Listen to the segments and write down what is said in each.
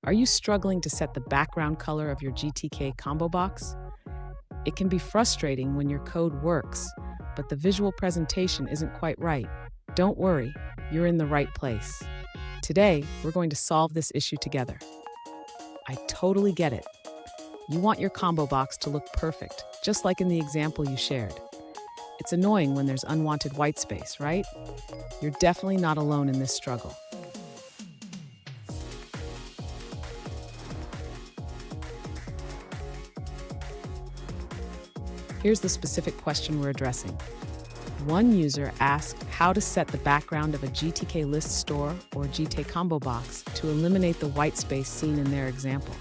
Are you struggling to set the background color of your GTK combo box? It can be frustrating when your code works, but the visual presentation isn't quite right. Don't worry, you're in the right place. Today, we're going to solve this issue together. I totally get it. You want your combo box to look perfect, just like in the example you shared. It's annoying when there's unwanted white space, right? You're definitely not alone in this struggle. Here's the specific question we're addressing. One user asked how to set the background of a GTKListStore or GTKComboBox to eliminate the white space seen in their example.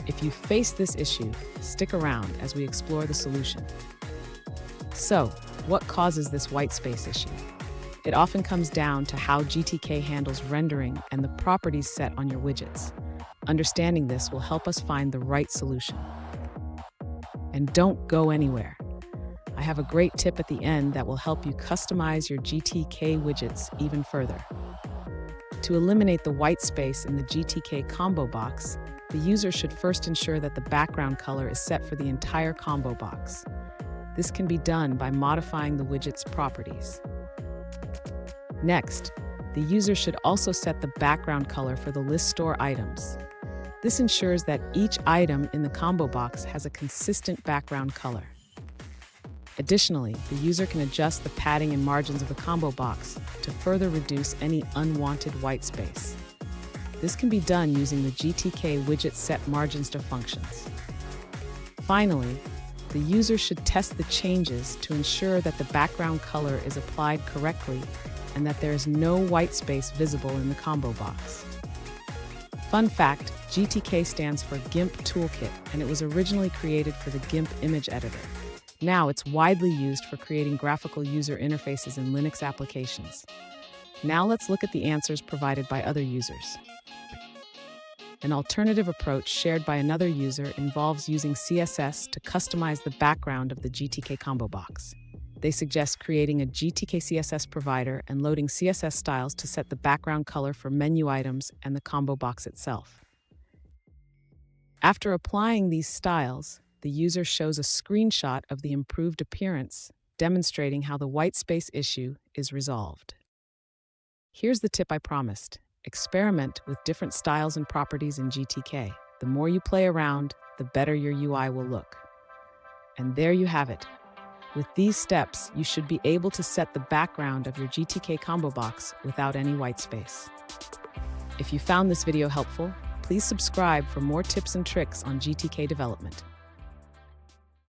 If you face this issue, stick around as we explore the solution. So, what causes this white space issue? It often comes down to how GTK handles rendering and the properties set on your widgets. Understanding this will help us find the right solution. And don't go anywhere. I have a great tip at the end that will help you customize your GTK widgets even further. To eliminate the white space in the GTK combo box, the user should first ensure that the background color is set for the entire combo box. This can be done by modifying the widget's properties. Next, the user should also set the background color for the list store items. This ensures that each item in the combo box has a consistent background color. Additionally, the user can adjust the padding and margins of the combo box to further reduce any unwanted white space. This can be done using the GTK widget set margins to functions. Finally, the user should test the changes to ensure that the background color is applied correctly and that there is no white space visible in the combo box. Fun fact, GTK stands for GIMP Toolkit, and it was originally created for the GIMP image editor. Now it's widely used for creating graphical user interfaces in Linux applications. Now let's look at the answers provided by other users. An alternative approach shared by another user involves using CSS to customize the background of the GTK combo box. They suggest creating a GTK CSS provider and loading CSS styles to set the background color for menu items and the combo box itself. After applying these styles, the user shows a screenshot of the improved appearance, demonstrating how the white space issue is resolved. Here's the tip I promised. Experiment with different styles and properties in GTK. The more you play around, the better your UI will look. And there you have it. With these steps, you should be able to set the background of your GTK combo box without any white space. If you found this video helpful, please subscribe for more tips and tricks on GTK development.